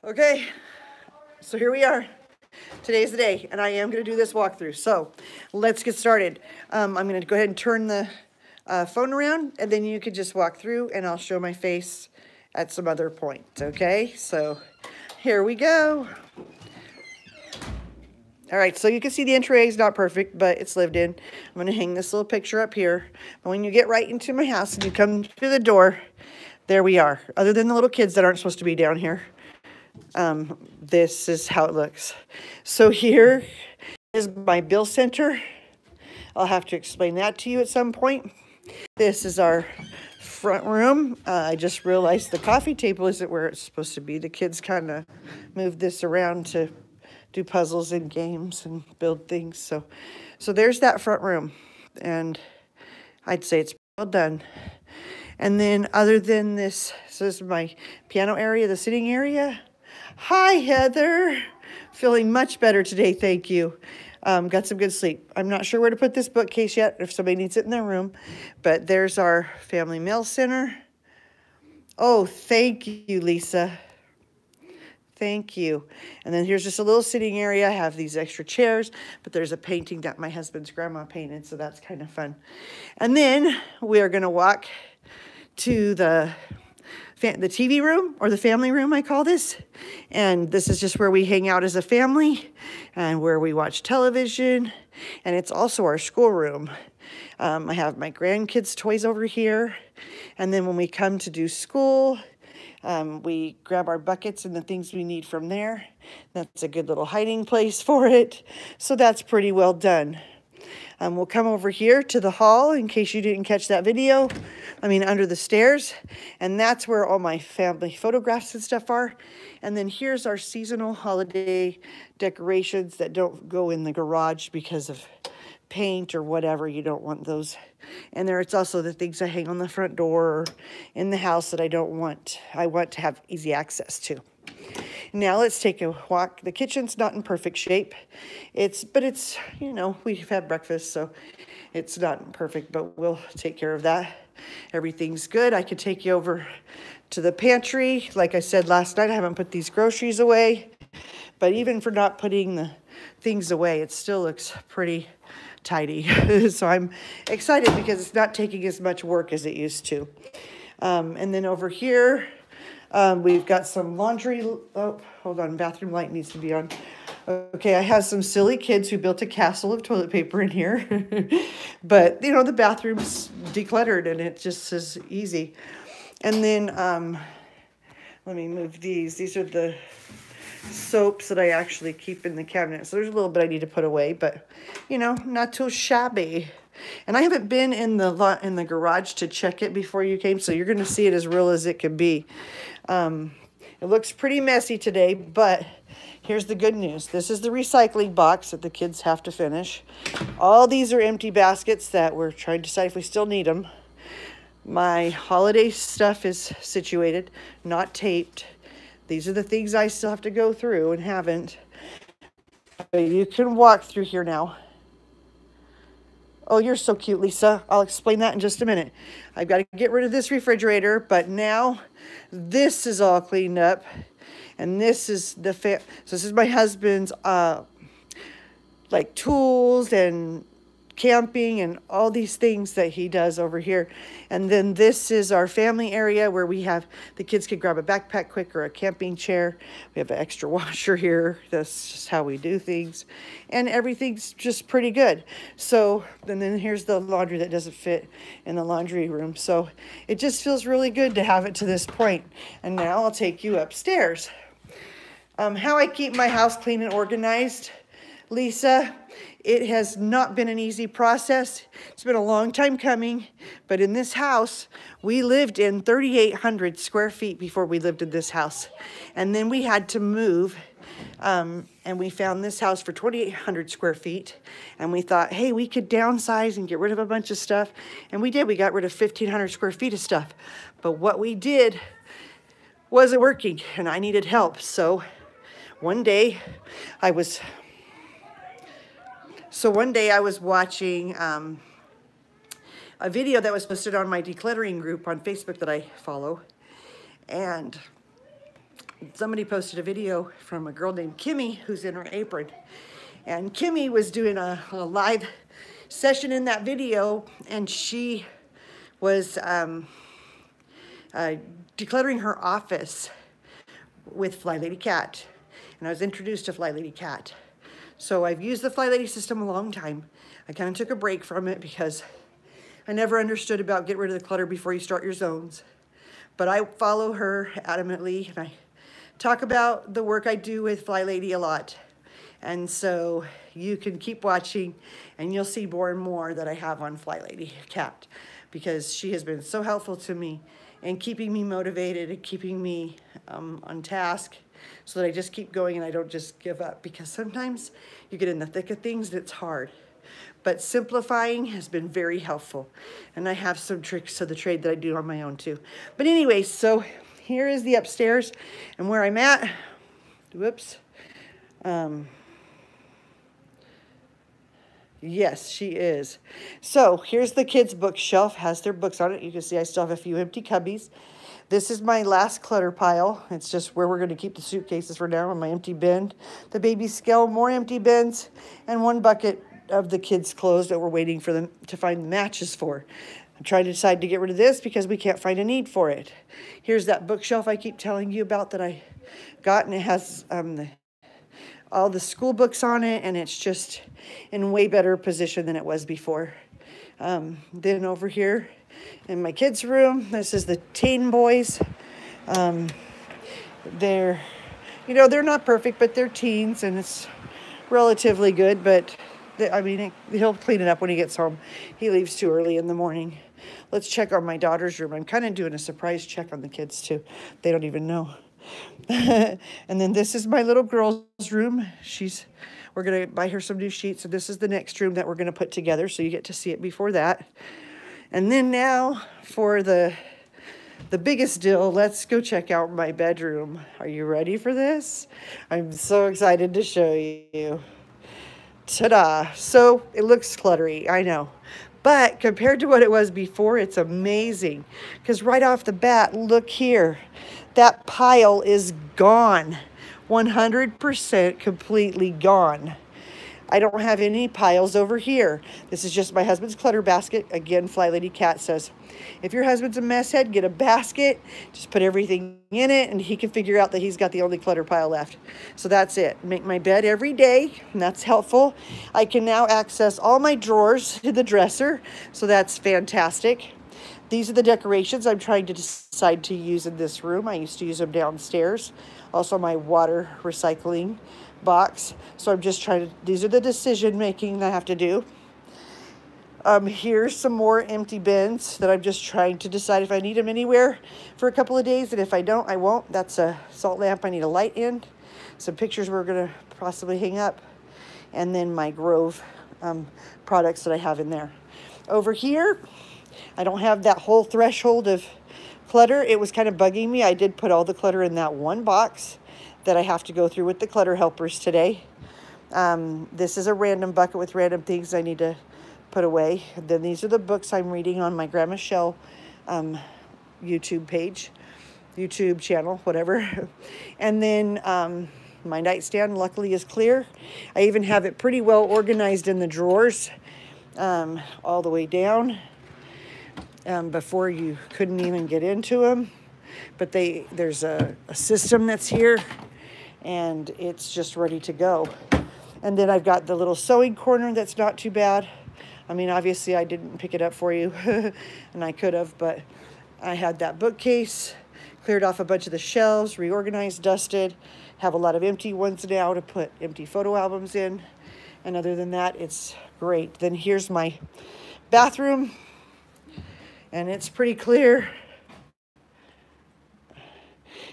Okay, so here we are. Today's the day, and I am going to do this walkthrough. So let's get started. I'm going to go ahead and turn the phone around, and then you could just walk through, and I'll show my face at some other point. Okay, so here we go. All right, so you can see the entry is not perfect, but it's lived in. I'm going to hang this little picture up here. And when you get right into my house and you come through the door, there we are. Other than the little kids that aren't supposed to be down here. This is how it looks. So here is my bill center. I'll have to explain that to you at some point. This is our front room. I just realized the coffee table isn't where it's supposed to be. The kids kind of moved this around to do puzzles and games and build things. So there's that front room, and I'd say it's well done. And then other than this, so this is my piano area, the sitting area. Hi, Heather. Feeling much better today, thank you. Got some good sleep. I'm not sure where to put this bookcase yet, if somebody needs it in their room, but there's our family mail center. Oh, thank you, Lisa. Thank you. And then here's just a little sitting area. I have these extra chairs, but there's a painting that my husband's grandma painted, so that's kind of fun. And then we are going to walk to the TV room, or the family room, I call this. And this is just where we hang out as a family and where we watch television. And it's also our schoolroom. I have my grandkids' toys over here. And then when we come to do school, we grab our buckets and the things we need from there. That's a good little hiding place for it. So that's pretty well done. We'll come over here to the hall in case you didn't catch that video. Under the stairs. And that's where all my family photographs and stuff are. And then here's our seasonal holiday decorations that don't go in the garage because of paint or whatever. You don't want those. And it's also the things I hang on the front door or in the house that I want to have easy access to. Now let's take a walk. The kitchen's not in perfect shape. But it's, we've had breakfast, so it's not perfect, but we'll take care of that. Everything's good. I could take you over to the pantry. Like I said last night, I haven't put these groceries away, but even for not putting the things away, it still looks pretty tidy. So I'm excited because it's not taking as much work as it used to. And then over here, we've got some laundry. Oh, hold on. Bathroom light needs to be on. Okay, I have some silly kids who built a castle of toilet paper in here. But, the bathroom's decluttered and it just is easy. And then, let me move these. These are the soaps that I actually keep in the cabinet. So there's a little bit I need to put away, but, not too shabby. And I haven't been in the garage to check it before you came, so you're going to see it as real as it can be. It looks pretty messy today, but here's the good news. This is the recycling box that the kids have to finish. All these are empty baskets that we're trying to decide if we still need them. My holiday stuff is situated, not taped. These are the things I still have to go through and haven't. But you can walk through here now. Oh, you're so cute, Lisa. I'll explain that in just a minute. I've got to get rid of this refrigerator, but now this is all cleaned up. And this is so this is my husband's tools and camping and all these things that he does over here. And then this is our family area where the kids could grab a backpack quick or a camping chair. We have an extra washer here. That's just how we do things. And everything's just pretty good. So, and then here's the laundry that doesn't fit in the laundry room. So it just feels really good to have it to this point. And now I'll take you upstairs. How I keep my house clean and organized, Lisa, it has not been an easy process. It's been a long time coming, but in this house, we lived in 3,800 square feet before we lived in this house. And then we had to move, and we found this house for 2,800 square feet. And we thought, hey, we could downsize and get rid of a bunch of stuff. And we did. We got rid of 1,500 square feet of stuff. But what we did wasn't working, and I needed help. So one day I was watching a video that was posted on my decluttering group on Facebook that I follow. And somebody posted a video from a girl named Kimmy who's in her apron. And Kimmy was doing a live session in that video, and she was decluttering her office with Fly Lady Cat. And I was introduced to Fly Lady Cat. So I've used the Fly Lady system a long time. I kind of took a break from it because I never understood about get rid of the clutter before you start your zones. But I follow her adamantly, and I talk about the work I do with Fly Lady a lot. And so you can keep watching and you'll see more and more that I have on Fly Lady Cat, because she has been so helpful to me and keeping me motivated and keeping me on task, so that I just keep going and I don't just give up, because sometimes you get in the thick of things and it's hard. But simplifying has been very helpful, and I have some tricks of the trade that I do on my own too. But anyway, so here is the upstairs and where I'm at. Whoops. Yes, she is. So here's the kids' bookshelf, has their books on it. You can see I still have a few empty cubbies. This is my last clutter pile. It's just where we're going to keep the suitcases for now, and my empty bin. The baby scale, more empty bins, and one bucket of the kids' clothes that we're waiting for them to find matches for. I'm trying to decide to get rid of this because we can't find a need for it. Here's that bookshelf I keep telling you about that I got, and it has all the school books on it, and it's just in way better position than it was before. Then over here in my kids' room, this is the teen boys. They're not perfect, but they're teens, and it's relatively good. But I mean, he'll clean it up when he gets home. He leaves too early in the morning. Let's check on my daughter's room. I'm kind of doing a surprise check on the kids too. They don't even know. And then this is my little girl's room. We're going to buy her some new sheets. And this is the next room that we're going to put together, so you get to see it before that. And then now for the biggest deal, let's go check out my bedroom. Are you ready for this? I'm so excited to show you. Ta-da. So it looks cluttery, I know. But compared to what it was before, it's amazing. Because right off the bat, look here. That pile is gone. 100% completely gone. I don't have any piles over here. This is just my husband's clutter basket. Again, Fly Lady Cat says, if your husband's a mess head, get a basket, just put everything in it, and he can figure out that he's got the only clutter pile left. So that's it. Make my bed every day, and that's helpful. I can now access all my drawers to the dresser, so that's fantastic. These are the decorations I'm trying to decide to use in this room. I used to use them downstairs. Also my water recycling box. So I'm just trying to, these are the decision making that I have to do. Here's some more empty bins that I'm just trying to decide if I need them anywhere for a couple of days. And if I don't, I won't. That's a salt lamp I need a light in. Some pictures we're going to possibly hang up. And then my Grove products that I have in there. Over here, I don't have that whole threshold of clutter. It was kind of bugging me. I did put all the clutter in that one box that I have to go through with the clutter helpers today. This is a random bucket with random things I need to put away. And then these are the books I'm reading on my Grandma Shell YouTube page, YouTube channel, whatever. And then my nightstand luckily is clear. I even have it pretty well organized in the drawers all the way down. Before you couldn't even get into them. But there's a system that's here, and it's just ready to go. And then I've got the little sewing corner that's not too bad. I mean, obviously I didn't pick it up for you, and I could have, but I had that bookcase, cleared off a bunch of the shelves, reorganized, dusted, have a lot of empty ones now to put empty photo albums in. And other than that, it's great. Then here's my bathroom. And it's pretty clear.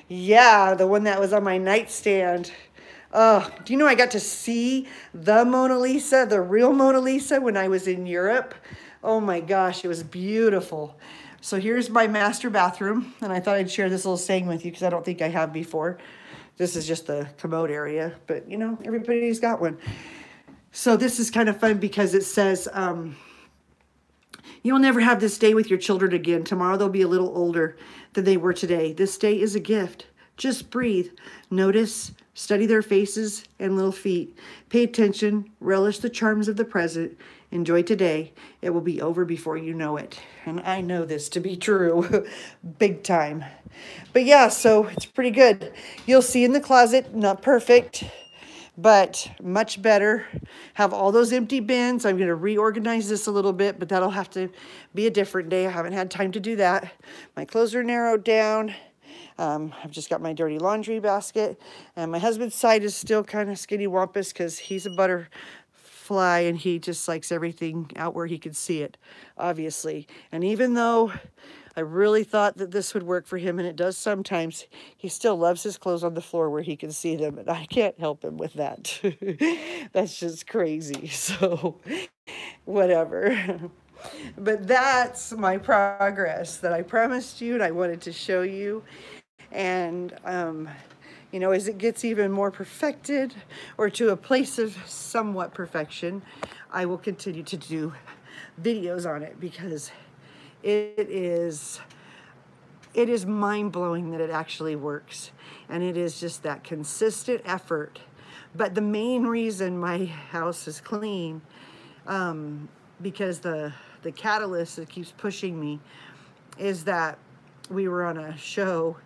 Yeah, the one that was on my nightstand. Oh, do you know I got to see the Mona Lisa, the real Mona Lisa, when I was in Europe? Oh my gosh, it was beautiful. So here's my master bathroom. And I thought I'd share this little saying with you because I don't think I have before. This is just the commode area. But, you know, everybody's got one. So this is kind of fun because it says... you'll never have this day with your children again. Tomorrow they'll be a little older than they were today. This day is a gift. Just breathe. Notice, study their faces and little feet. Pay attention, relish the charms of the present. Enjoy today. It will be over before you know it. And I know this to be true, big time. But yeah, so it's pretty good. You'll see in the closet, not perfect, but much better. Have all those empty bins. I'm going to reorganize this a little bit, but that'll have to be a different day. I haven't had time to do that. My clothes are narrowed down. I've just got my dirty laundry basket, and my husband's side is still kind of skinny wampus because he's a butterfly and he just likes everything out where he could see it, obviously. And even though I really thought that this would work for him, and it does sometimes, he still loves his clothes on the floor where he can see them, and I can't help him with that. That's just crazy. So whatever. But that's my progress that I promised you and I wanted to show you. And, you know, as it gets even more perfected or to a place of somewhat perfection, I will continue to do videos on it because it is mind-blowing that it actually works. And it is just that consistent effort. But the main reason my house is clean, because the catalyst that keeps pushing me is that we were on a show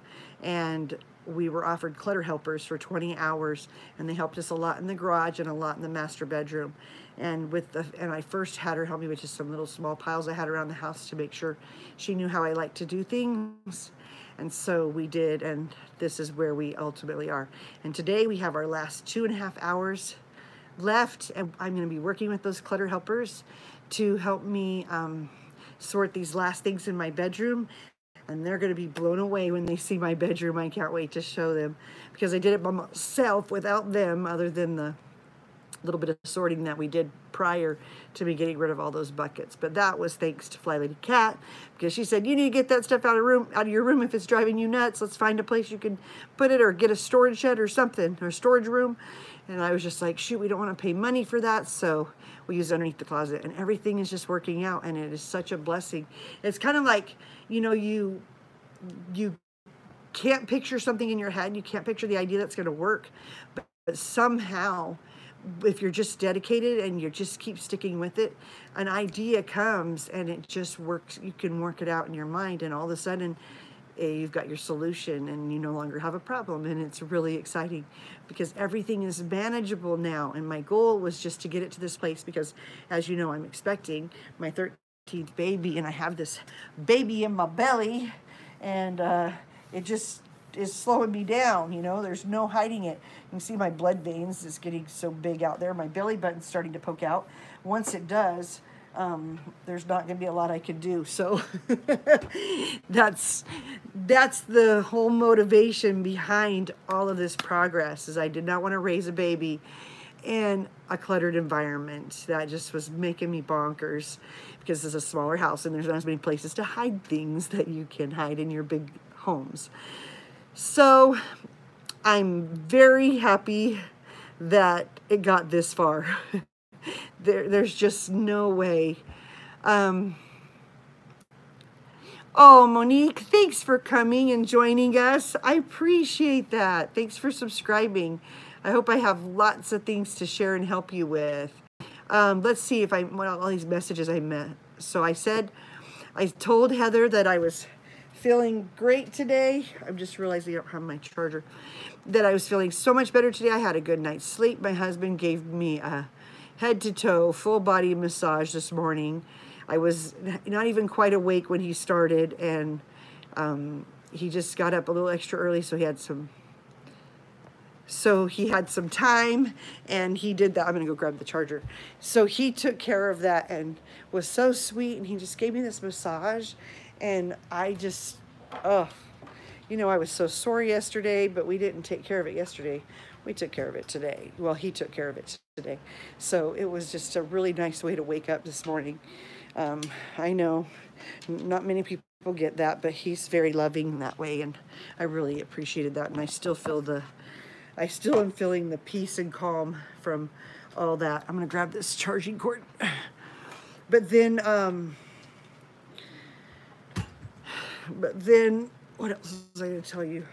and we were offered clutter helpers for 20 hours, and they helped us a lot in the garage and a lot in the master bedroom. And I first had her help me with just some little small piles I had around the house to make sure she knew how I like to do things. And so we did, and this is where we ultimately are. And today we have our last 2.5 hours left, and I'm going to be working with those clutter helpers to help me sort these last things in my bedroom. And they're going to be blown away when they see my bedroom. I can't wait to show them because I did it by myself without them, other than the little bit of sorting that we did prior to me getting rid of all those buckets. But that was thanks to Fly Lady Cat, because she said, you need to get that stuff out of your room if it's driving you nuts. Let's find a place you can put it, or get a storage shed or something, or a storage room. And I was just like, shoot, we don't want to pay money for that. So we use it underneath the closet, and everything is just working out, and it is such a blessing. It's kind of like, you know, you can't picture something in your head. You can't picture the idea that's going to work. But somehow, if you're just dedicated and you just keep sticking with it, an idea comes and it just works. You can work it out in your mind, and all of a sudden, you've got your solution and you no longer have a problem. And it's really exciting because everything is manageable now. And my goal was just to get it to this place because, as you know, I'm expecting my 13th baby, and I have this baby in my belly, and it just is slowing me down. You know, there's no hiding it. You can see my blood veins is getting so big out there. My belly button's starting to poke out. Once it does, there's not going to be a lot I can do. So that's the whole motivation behind all of this progress, is I did not want to raise a baby in a cluttered environment. That just was making me bonkers, because it's a smaller house and there's not as many places to hide things that you can hide in your big homes. So I'm very happy that it got this far. There's just no way. Oh, Monique, thanks for coming and joining us. I appreciate that. Thanks for subscribing. I hope I have lots of things to share and help you with. Let's see if what all these messages I met. So I told Heather that I was feeling great today. I'm just realizing I don't have my charger. That I was feeling so much better today. I had a good night's sleep. My husband gave me a head to toe, full body massage this morning. I was not even quite awake when he started, and he just got up a little extra early, so he had some time, and he did that. I'm gonna go grab the charger. So he took care of that and was so sweet, and he just gave me this massage, and I just, you know, I was so sore yesterday, but we didn't take care of it yesterday. We took care of it today. Well, he took care of it today. So it was just a really nice way to wake up this morning. I know not many people get that, but he's very loving that way, and I really appreciated that. And I still am feeling the peace and calm from all that. I'm gonna grab this charging cord. But then what else was I gonna tell you?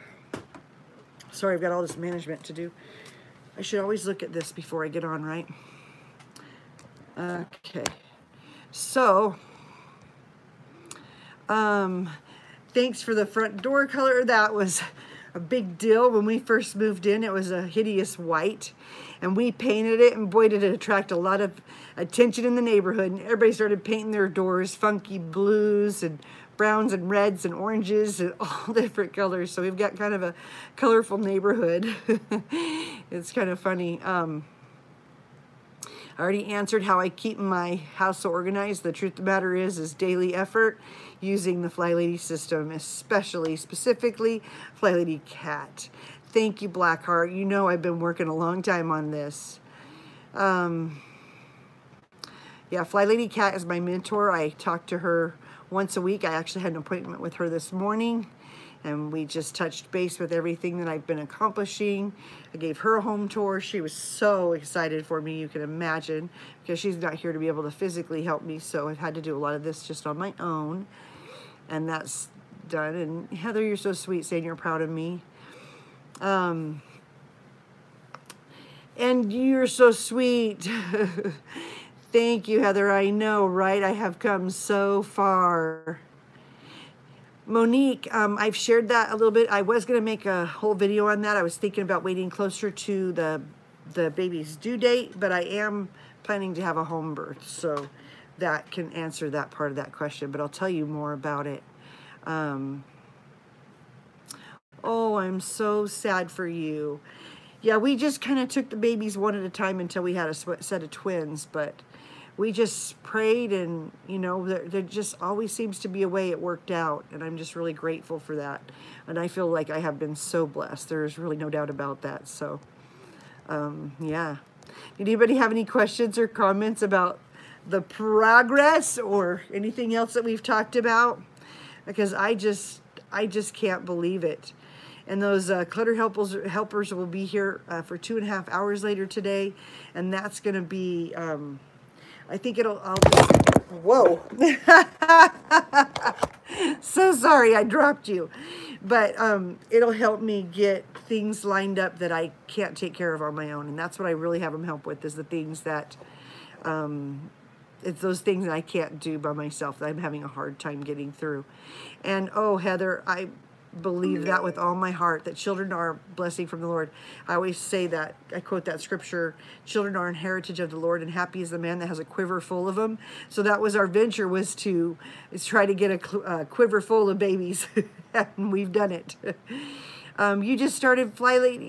Sorry, I've got all this management to do. I should always look at this before I get on, right? Okay. So, thanks for the front door color. That was a big deal when we first moved in. It was a hideous white, and we painted it, and boy, did it attract a lot of attention in the neighborhood. And everybody started painting their doors funky blues and browns and reds and oranges and all different colors. So we've got kind of a colorful neighborhood. It's kind of funny. I already answered how I keep my house so organized. The truth of the matter is daily effort using the Fly Lady system, specifically Fly Lady Cat. Thank you, Blackheart. You know I've been working a long time on this. Yeah, Fly Lady Cat is my mentor. I talk to her once a week. I actually had an appointment with her this morning, and we just touched base with everything that I've been accomplishing. I gave her a home tour. She was so excited for me, you can imagine, because she's not here to be able to physically help me, so I've had to do a lot of this just on my own, and that's done. And Heather, you're so sweet saying you're proud of me. And you're so sweet. Thank you, Heather. I know, right? I have come so far. Monique, I've shared that a little bit. I was going to make a whole video on that. I was thinking about waiting closer to the baby's due date, but I am planning to have a home birth, so that can answer that part of that question, but I'll tell you more about it. Oh, I'm so sad for you. Yeah, we just kind of took the babies one at a time until we had a set of twins, but we just prayed, and, you know, there just always seems to be a way it worked out, and I'm just really grateful for that. And I feel like I have been so blessed. There's really no doubt about that. So, yeah. Did anybody have any questions or comments about the progress or anything else that we've talked about? Because I just can't believe it. And those clutter helpers will be here for 2.5 hours later today, and that's going to be... I think whoa. So sorry, I dropped you. But it'll help me get things lined up that I can't take care of on my own. And that's what I really have them help with, is the things that, it's those things that I can't do by myself, that I'm having a hard time getting through. And oh, Heather, I believe that with all my heart, that children are a blessing from the Lord. I always say that, I quote that scripture, children are an heritage of the Lord, and happy is the man that has a quiver full of them. So that was our venture, was to try to get a quiver full of babies, and we've done it. You just started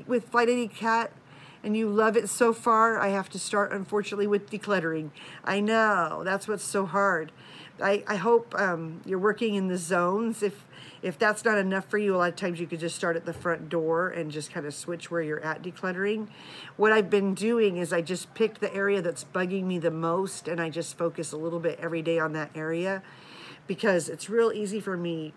with Fly Lady Cat, and you love it so far. I have to start, unfortunately, with decluttering. I know, that's what's so hard. I hope you're working in the zones. If that's not enough for you, a lot of times you could just start at the front door and just kind of switch where you're at decluttering. What I've been doing is I just picked the area that's bugging me the most, and I just focus a little bit every day on that area, because it's real easy for me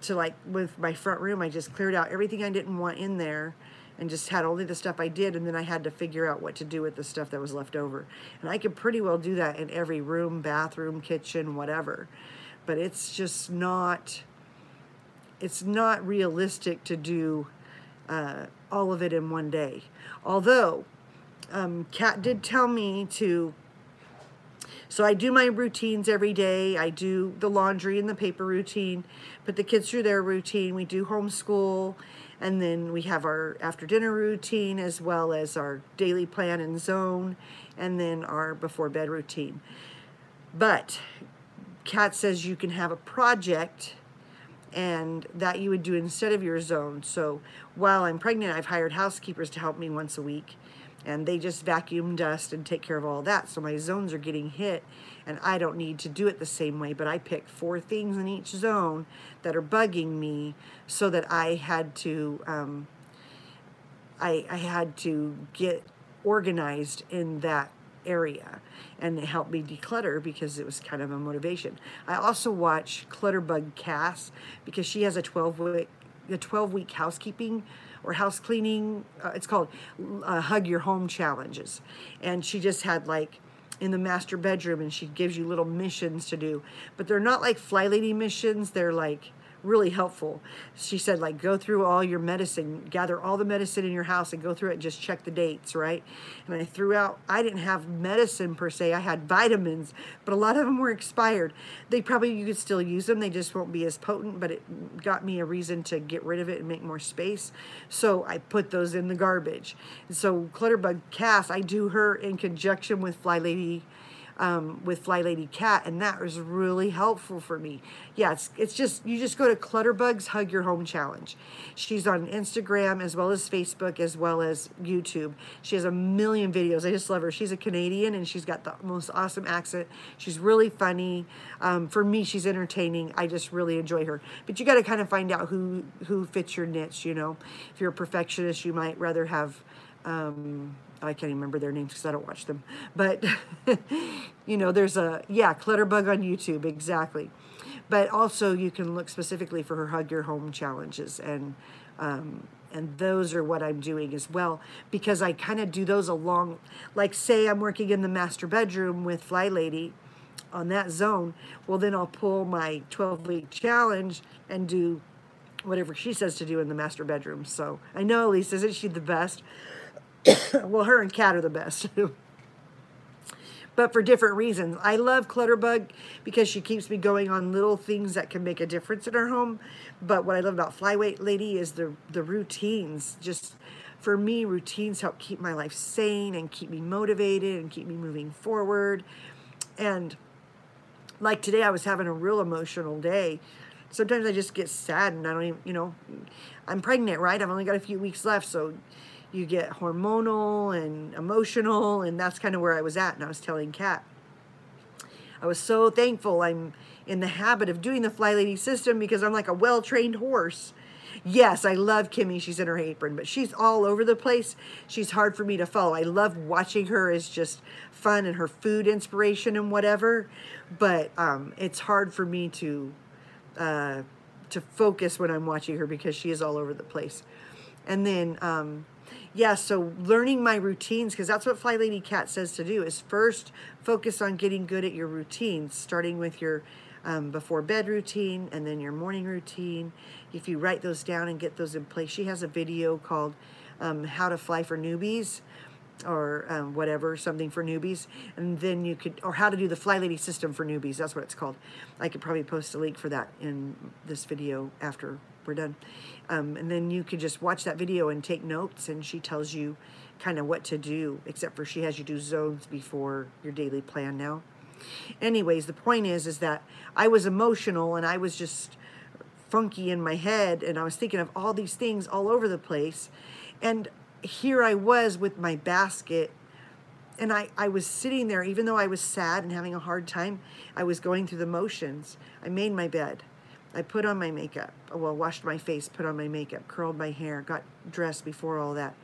to, like with my front room, I just cleared out everything I didn't want in there and just had only the stuff I did, and then I had to figure out what to do with the stuff that was left over. And I could pretty well do that in every room, bathroom, kitchen, whatever. But it's just not... It's not realistic to do all of it in one day. Although, Kat did tell me to, so I do my routines every day. I do the laundry and the paper routine, put the kids through their routine. We do homeschool, and then we have our after dinner routine, as well as our daily plan and zone, and then our before bed routine. But Kat says you can have a project, and that you would do instead of your zone. So while I'm pregnant, I've hired housekeepers to help me once a week, and they just vacuum, dust, and take care of all that. So my zones are getting hit, and I don't need to do it the same way, but I picked 4 things in each zone that are bugging me, so that I had to I had to get organized in that area, and it helped me declutter because it was kind of a motivation. I also watch Clutterbug Cass, because she has a 12-week housekeeping or house cleaning. It's called Hug Your Home Challenges, and she just had, like, in the master bedroom, and she gives you little missions to do, but they're not like Fly Lady missions. They're like really helpful. She said, like, go through all your medicine, gather all the medicine in your house and go through it and just check the dates, right? And I threw out, I didn't have medicine per se, I had vitamins, but a lot of them were expired. They probably, you could still use them, they just won't be as potent, but it got me a reason to get rid of it and make more space. So I put those in the garbage. And so Clutterbug Cass, I do her in conjunction with Fly Lady Cat, and that was really helpful for me. Yeah, it's just, you just go to Clutterbug's Hug Your Home Challenge. She's on Instagram as well as Facebook as well as YouTube. She has a million videos. I just love her. She's a Canadian and she's got the most awesome accent. She's really funny. For me, she's entertaining. I just really enjoy her. But you got to kind of find out who fits your niche, you know. If you're a perfectionist, you might rather have I can't even remember their names because I don't watch them. But, you know, there's Clutterbug on YouTube, exactly. But also you can look specifically for her Hug Your Home challenges. And those are what I'm doing as well. Because I kind of do those along, like say I'm working in the master bedroom with Fly Lady on that zone. Well, then I'll pull my 12-week challenge and do whatever she says to do in the master bedroom. So I know, Elise, isn't she the best? Well, her and Kat are the best. But for different reasons. I love Clutterbug because she keeps me going on little things that can make a difference in our home. But what I love about Flyweight Lady is the routines. Just for me, routines help keep my life sane and keep me motivated and keep me moving forward. And like today, I was having a real emotional day. Sometimes I just get sad and I don't even, you know, I'm pregnant, right? I've only got a few weeks left, so you get hormonal and emotional, and that's kind of where I was at. And I was telling Kat, I was so thankful I'm in the habit of doing the Fly Lady system because I'm like a well-trained horse. Yes, I love Kimmy. She's in her apron, but she's all over the place. She's hard for me to follow. I love watching her as just fun and her food inspiration and whatever, but it's hard for me to focus when I'm watching her because she is all over the place. And then yeah, so learning my routines, because that's what Fly Lady Cat says to do, is first focus on getting good at your routines, starting with your before bed routine and then your morning routine. If you write those down and get those in place, she has a video called How to Fly for Newbies, or whatever, something for newbies, and then you could, or How to Do the Fly Lady System for Newbies, that's what it's called. I could probably post a link for that in this video after we're done. And then you could just watch that video and take notes, and she tells you kind of what to do, except for she has you do zones before your daily plan now. Anyways, the point is that I was emotional and I was just funky in my head, and I was thinking of all these things all over the place, and here I was with my basket, and I was sitting there, even though I was sad and having a hard time, I was going through the motions. I made my bed. I put on my makeup, well, washed my face, put on my makeup, curled my hair, got dressed before all that,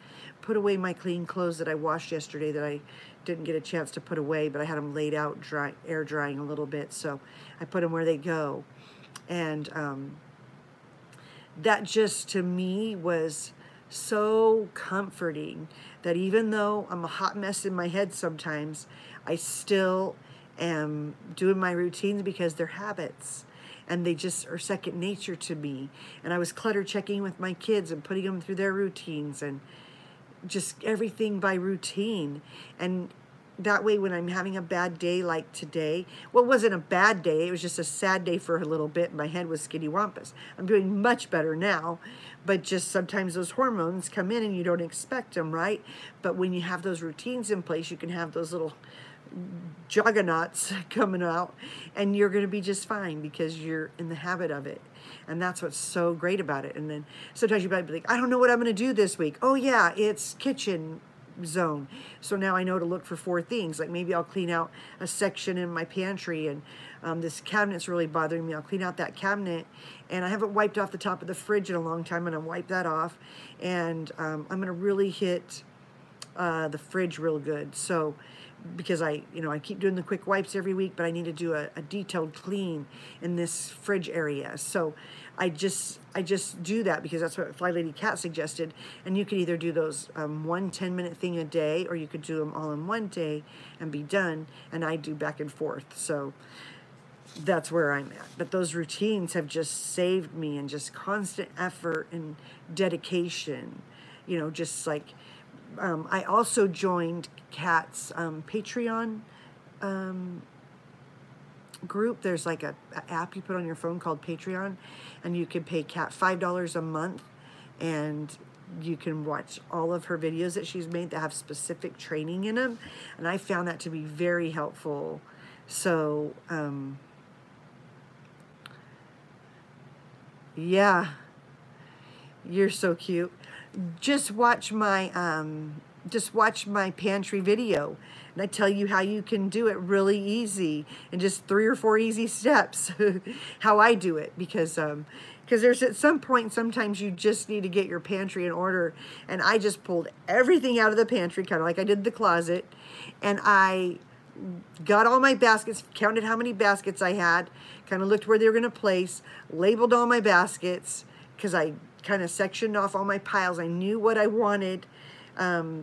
put away my clean clothes that I washed yesterday that I didn't get a chance to put away, but I had them laid out, air drying a little bit, so I put them where they go. And that just, to me, was so comforting, that even though I'm a hot mess in my head sometimes, I still am doing my routines because they're habits. And they just are second nature to me. And I was clutter checking with my kids and putting them through their routines and just everything by routine. And that way, when I'm having a bad day like today, well, it wasn't a bad day. It was just a sad day for a little bit. My head was skinny wampus. I'm doing much better now. But just sometimes those hormones come in and you don't expect them, right? But when you have those routines in place, you can have those little juggernauts coming out, and you're going to be just fine because you're in the habit of it. And that's what's so great about it. And then sometimes you might be like, I don't know what I'm going to do this week. Oh yeah, it's kitchen zone. So now I know to look for 4 things. Like maybe I'll clean out a section in my pantry, and this cabinet's really bothering me. I'll clean out that cabinet, and I haven't wiped off the top of the fridge in a long time. I'm going to wipe that off, and I'm going to really hit the fridge real good. So because I keep doing the quick wipes every week, but I need to do a detailed clean in this fridge area. So I just do that because that's what Fly Lady Cat suggested. And you could either do those 1 10-minute thing a day, or you could do them all in one day and be done. And I do back and forth. So that's where I'm at. But those routines have just saved me, and just constant effort and dedication. You know, just like, I also joined Kat's Patreon group. There's like a app you put on your phone called Patreon, and you can pay Kat $5 a month, and you can watch all of her videos that she's made that have specific training in them. And I found that to be very helpful. So, yeah, you're so cute. Just watch my pantry video, and I tell you how you can do it really easy, in just 3 or 4 easy steps. How I do it, because there's at some point, sometimes you just need to get your pantry in order. And I just pulled everything out of the pantry, kind of like I did the closet, and I got all my baskets, counted how many baskets I had, kind of looked where they were going to place, labeled all my baskets, because I kind of sectioned off all my piles. I knew what I wanted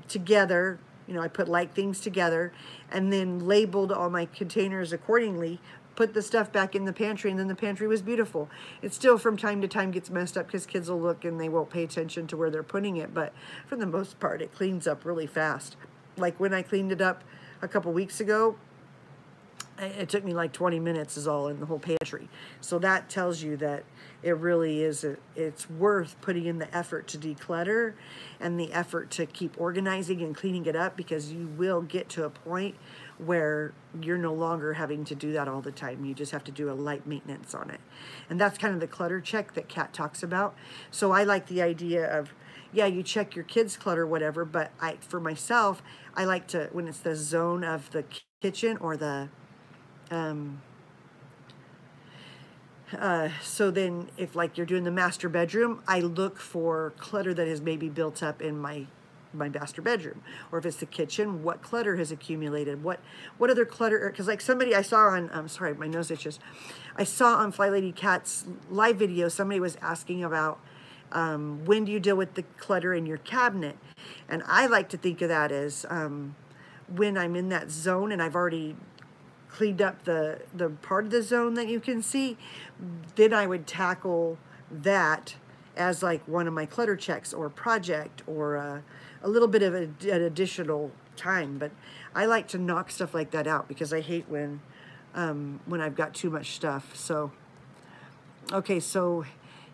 together. You know, I put like things together, and then labeled all my containers accordingly, put the stuff back in the pantry, and then the pantry was beautiful. It still from time to time gets messed up because kids will look and they won't pay attention to where they're putting it, but for the most part, it cleans up really fast. Like when I cleaned it up a couple weeks ago, it took me like 20 minutes is all in the whole pantry. So that tells you that it really is, it's worth putting in the effort to declutter and the effort to keep organizing and cleaning it up, because you will get to a point where you're no longer having to do that all the time. You just have to do a light maintenance on it. And that's kind of the clutter check that Kat talks about. So I like the idea of, yeah, you check your kids' clutter, whatever, but for myself, I like to, when it's the zone of the kitchen or the, so then if like you're doing the master bedroom, I look for clutter that is maybe built up in my master bedroom. Or if it's the kitchen, what clutter has accumulated, what other clutter, because like somebody I saw on, sorry, my nose itches, I saw on Fly Lady Cat's live video, somebody was asking about when do you deal with the clutter in your cabinet. And I like to think of that as when I'm in that zone and I've already cleaned up the part of the zone that you can see, then I would tackle that as like one of my clutter checks or project, or a little bit of an additional time. But I like to knock stuff like that out, because I hate when I've got too much stuff. So, okay, so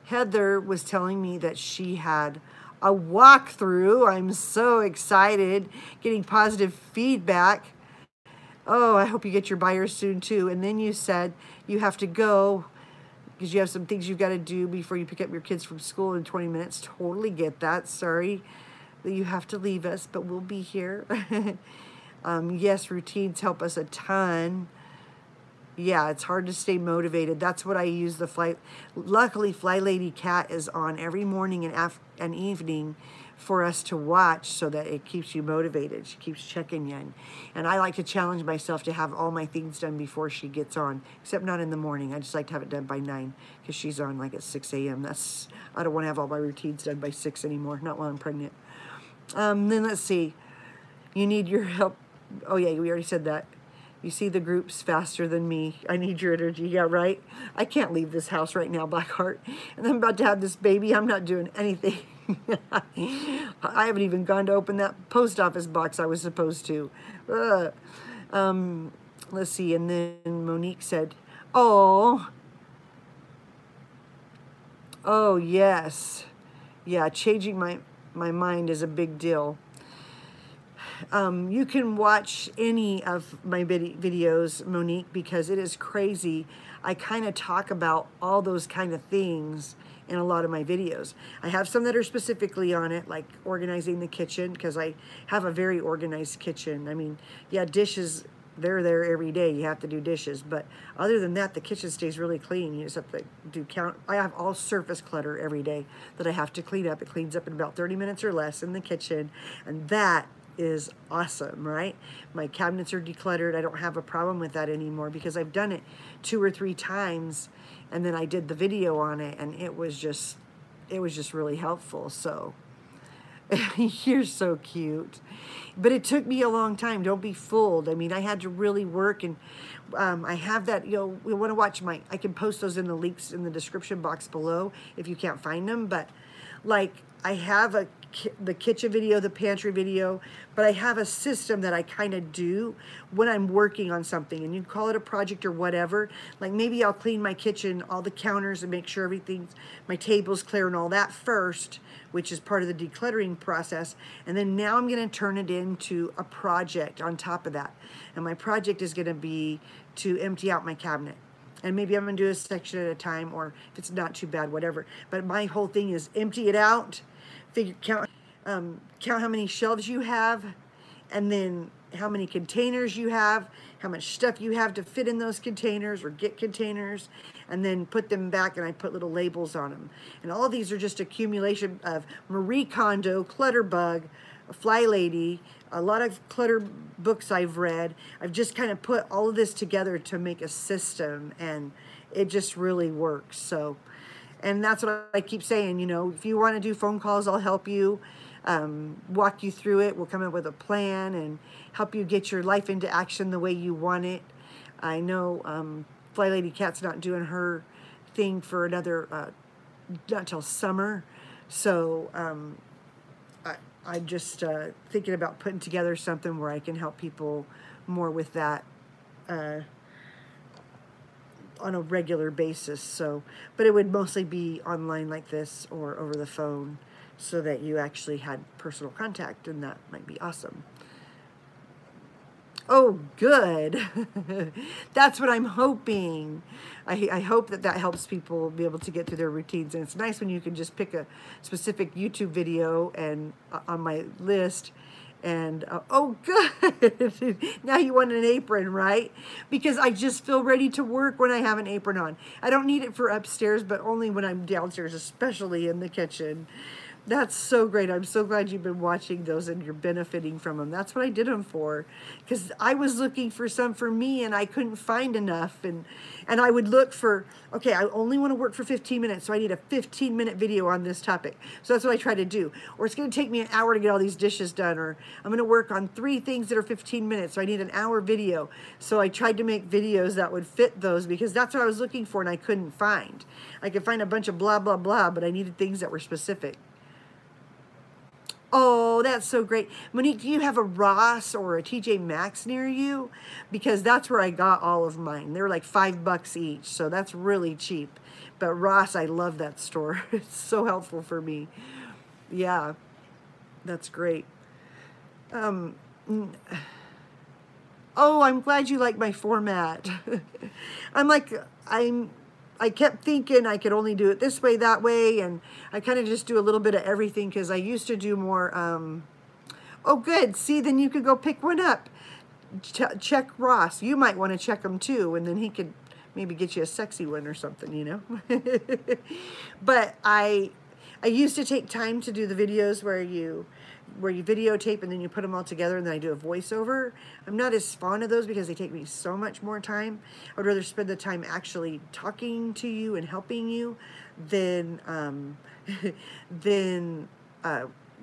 Heather was telling me that she had a walkthrough. I'm so excited, getting positive feedback. Oh, I hope you get your buyers soon too. And then you said you have to go because you have some things you've got to do before you pick up your kids from school in 20 minutes. Totally get that. Sorry that you have to leave us, but we'll be here. Yes, routines help us a ton. Yeah, it's hard to stay motivated. That's what I use the Fly. Luckily, Fly Lady Cat is on every morning and evening for us to watch, so that it keeps you motivated. She keeps checking you. And I like to challenge myself to have all my things done before she gets on, except not in the morning. I just like to have it done by 9, because she's on like at 6 a.m. I don't want to have all my routines done by 6 anymore, not while I'm pregnant. Then let's see. You need your help. Oh yeah, we already said that. You see the groups faster than me. I need your energy. Yeah, right? I can't leave this house right now, Blackheart. And I'm about to have this baby. I'm not doing anything. I haven't even gone to open that post office box I was supposed to. Let's see. And then Monique said, oh, yes. Yeah, changing my mind is a big deal. You can watch any of my videos, Monique, because it is crazy. I kind of talk about all those kind of things in a lot of my videos. I have some that are specifically on it, like organizing the kitchen, because I have a very organized kitchen. I mean, yeah, dishes, they're there every day. You have to do dishes. But other than that, the kitchen stays really clean. You just have to I have all surface clutter every day that I have to clean up. It cleans up in about 30 minutes or less in the kitchen. And that is awesome, right? My cabinets are decluttered. I don't have a problem with that anymore, because I've done it 2 or 3 times, and then I did the video on it, and it was just really helpful. So You're so cute. But it took me a long time. Don't be fooled. I mean, I had to really work, and I have that, you know, you want to watch I can post those in the links in the description box below if you can't find them. But like, I have the kitchen video, the pantry video, but I have a system that I kind of do when I'm working on something, and you call it a project or whatever. Like maybe I'll clean my kitchen, all the counters, and make sure everything's, my table's clear and all that first, which is part of the decluttering process. And then now I'm going to turn it into a project on top of that. And my project is going to be to empty out my cabinet. And maybe I'm going to do a section at a time, or if it's not too bad, whatever. But my whole thing is empty it out, count how many shelves you have, and then how many containers you have, how much stuff you have to fit in those containers or get containers, and then put them back, and I put little labels on them. And all of these are just accumulation of Marie Kondo, Clutterbug, Fly Lady, a lot of clutter books I've read. I've just kind of put all of this together to make a system, and it just really works. So, and that's what I keep saying, you know, if you want to do phone calls, I'll help you, walk you through it. We'll come up with a plan and help you get your life into action the way you want it. I know Fly Lady Cat's not doing her thing for another, not till summer. So I'm just thinking about putting together something where I can help people more with that on a regular basis. So, but it would mostly be online like this or over the phone, so that you actually had personal contact, and that might be awesome. Oh, good. That's what I'm hoping. I hope that that helps people be able to get through their routines. And it's nice when you can just pick a specific YouTube video and on my list. And oh, good. Now you want an apron, right? Because I just feel ready to work when I have an apron on. I don't need it for upstairs, but only when I'm downstairs, especially in the kitchen. That's so great. I'm so glad you've been watching those and you're benefiting from them. That's what I did them for, because I was looking for some for me and I couldn't find enough. And I would look for, okay, I only want to work for 15 minutes, so I need a 15-minute video on this topic. So that's what I try to do. Or it's going to take me an hour to get all these dishes done, or I'm going to work on 3 things that are 15 minutes, so I need an hour video. So I tried to make videos that would fit those, because that's what I was looking for and I couldn't find. I could find a bunch of blah, blah, blah, but I needed things that were specific. Oh, that's so great. Monique, do you have a Ross or a TJ Maxx near you? Because that's where I got all of mine. They're like $5 each, so that's really cheap. But Ross, I love that store. It's so helpful for me. Yeah, that's great. Oh, I'm glad you like my format. I kept thinking I could only do it this way, that way, and I kind of just do a little bit of everything, because I used to do more, oh good, see, then you could go pick one up. Check Ross. You might want to check him too, and then he could maybe get you a sexy one or something, you know. But I used to take time to do the videos where you videotape and then you put them all together, and then I do a voiceover. I'm not as fond of those because they take me so much more time. I would rather spend the time actually talking to you and helping you than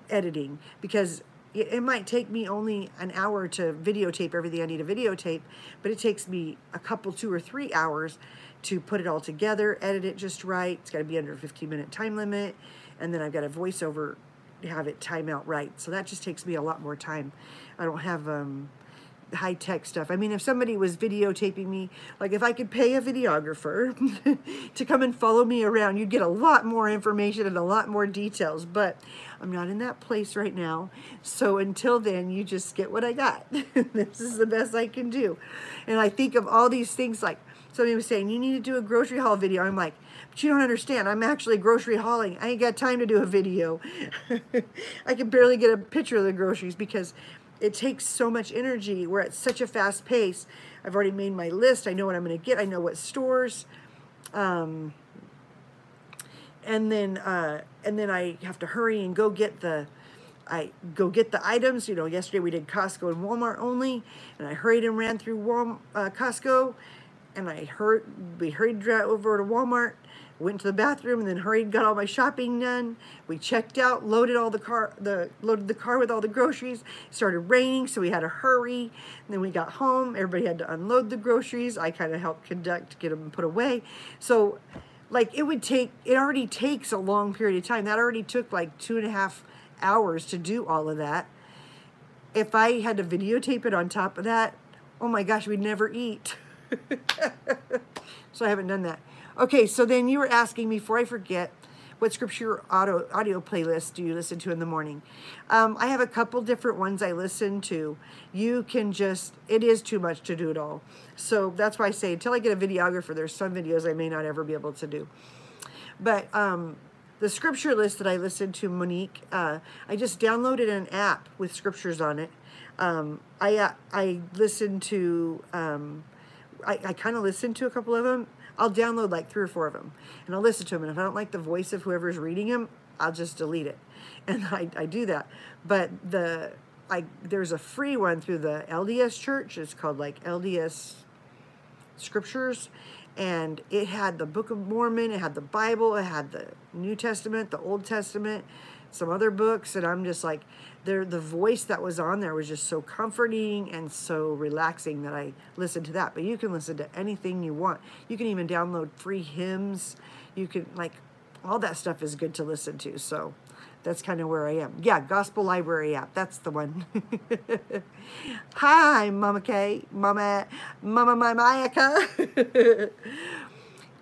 editing, because it might take me only an hour to videotape everything I need to videotape, but it takes me a couple, 2 or 3 hours to put it all together, edit it just right. It's got to be under a 15-minute time limit, and then I've got a voiceover, have it time out right. So that just takes me a lot more time. I don't have high-tech stuff. I mean, if somebody was videotaping me, like if I could pay a videographer to come and follow me around, you'd get a lot more information and a lot more details, but I'm not in that place right now. So until then, you just get what I got. This is the best I can do. And I think of all these things, like somebody was saying, you need to do a grocery haul video. I'm like, but you don't understand. I'm actually grocery hauling. I ain't got time to do a video. I can barely get a picture of the groceries because it takes so much energy. We're at such a fast pace. I've already made my list. I know what I'm going to get. I know what stores. And then I have to hurry and go get the items. You know, yesterday we did Costco and Walmart only, and I hurried and ran through Costco, and we hurried over to Walmart. went to the bathroom, and then hurried, got all my shopping done. We checked out, loaded the car with all the groceries. It started raining, so we had to hurry. And then we got home. Everybody had to unload the groceries. I kind of helped conduct, get them put away. So, like, it already takes a long period of time. That already took like 2.5 hours to do all of that. If I had to videotape it on top of that, oh my gosh, we'd never eat. So I haven't done that. Okay, so then you were asking me, before I forget, what scripture audio playlist do you listen to in the morning? I have a couple different ones I listen to. You can just, it is too much to do it all. So that's why I say, until I get a videographer, there's some videos I may not ever be able to do. But the scripture list that I listen to, Monique, I just downloaded an app with scriptures on it. I listen to, I kind of listen to a couple of them. I'll download like 3 or 4 of them, and I'll listen to them. And if I don't like the voice of whoever's reading them, I'll just delete it. And I do that. But there's a free one through the LDS church. It's called like LDS Scriptures. And it had the Book of Mormon, it had the Bible, it had the New Testament, the Old Testament, some other books. And I'm just like, the voice that was on there was just so comforting and so relaxing that I listened to that. But you can listen to anything you want. You can even download free hymns. You can, like, all that stuff is good to listen to. So that's kind of where I am. Yeah, Gospel Library app. That's the one. Hi, Mama Kay. Mama Mayaka.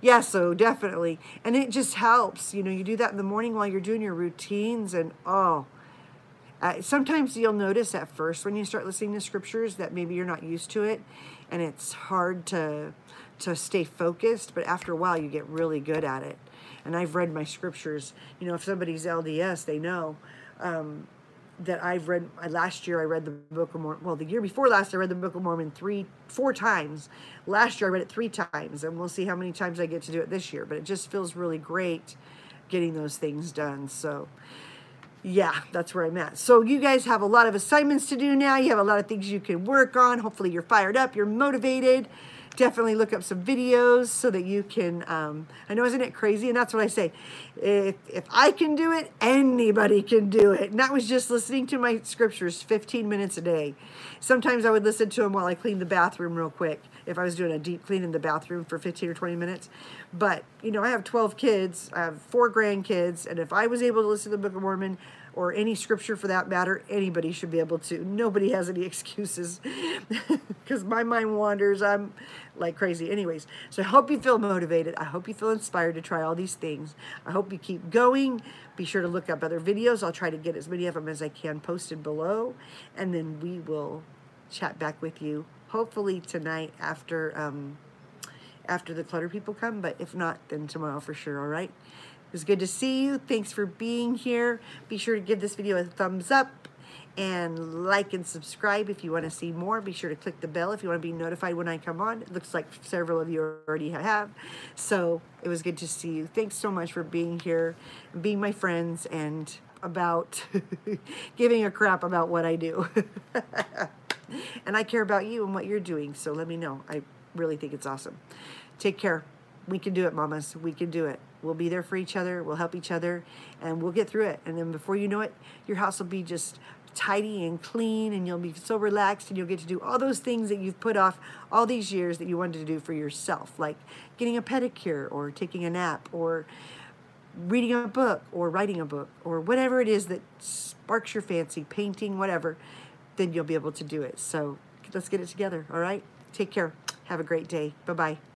Yeah, so definitely. And it just helps. You know, you do that in the morning while you're doing your routines. And, sometimes you'll notice at first when you start listening to scriptures that maybe you're not used to it. And it's hard to stay focused. But after a while, you get really good at it. And I've read my scriptures. You know, if somebody's LDS, they know that I've read, last year I read the Book of Mormon. Well, the year before last, I read the Book of Mormon 4 times. Last year, I read it 3 times. And we'll see how many times I get to do it this year. But it just feels really great getting those things done. So, yeah, that's where I'm at. So you guys have a lot of assignments to do now. You have a lot of things you can work on. Hopefully you're fired up. You're motivated. Definitely look up some videos so that you can, I know, isn't it crazy? And that's what I say. If I can do it, anybody can do it. And that was just listening to my scriptures 15 minutes a day. Sometimes I would listen to them while I cleaned the bathroom real quick, if I was doing a deep clean in the bathroom for 15 or 20 minutes. But, you know, I have 12 kids. I have 4 grandkids. And if I was able to listen to the Book of Mormon, or any scripture for that matter, anybody should be able to. Nobody has any excuses because my mind wanders. I'm like crazy. Anyways, so I hope you feel motivated. I hope you feel inspired to try all these things. I hope you keep going. Be sure to look up other videos. I'll try to get as many of them as I can posted below. And then we will chat back with you hopefully tonight after the clutter people come. But if not, then tomorrow for sure, all right? It was good to see you. Thanks for being here. Be sure to give this video a thumbs up and like and subscribe if you want to see more. Be sure to click the bell if you want to be notified when I come on. It looks like several of you already have. So it was good to see you. Thanks so much for being here, being my friends, and about giving a crap about what I do. And I care about you and what you're doing, so let me know. I really think it's awesome. Take care. We can do it, mamas. We can do it. We'll be there for each other. We'll help each other, and we'll get through it. And then before you know it, your house will be just tidy and clean, and you'll be so relaxed, and you'll get to do all those things that you've put off all these years that you wanted to do for yourself, like getting a pedicure or taking a nap or reading a book or writing a book or whatever it is that sparks your fancy, painting, whatever, then you'll be able to do it. So let's get it together, all right? Take care. Have a great day. Bye-bye.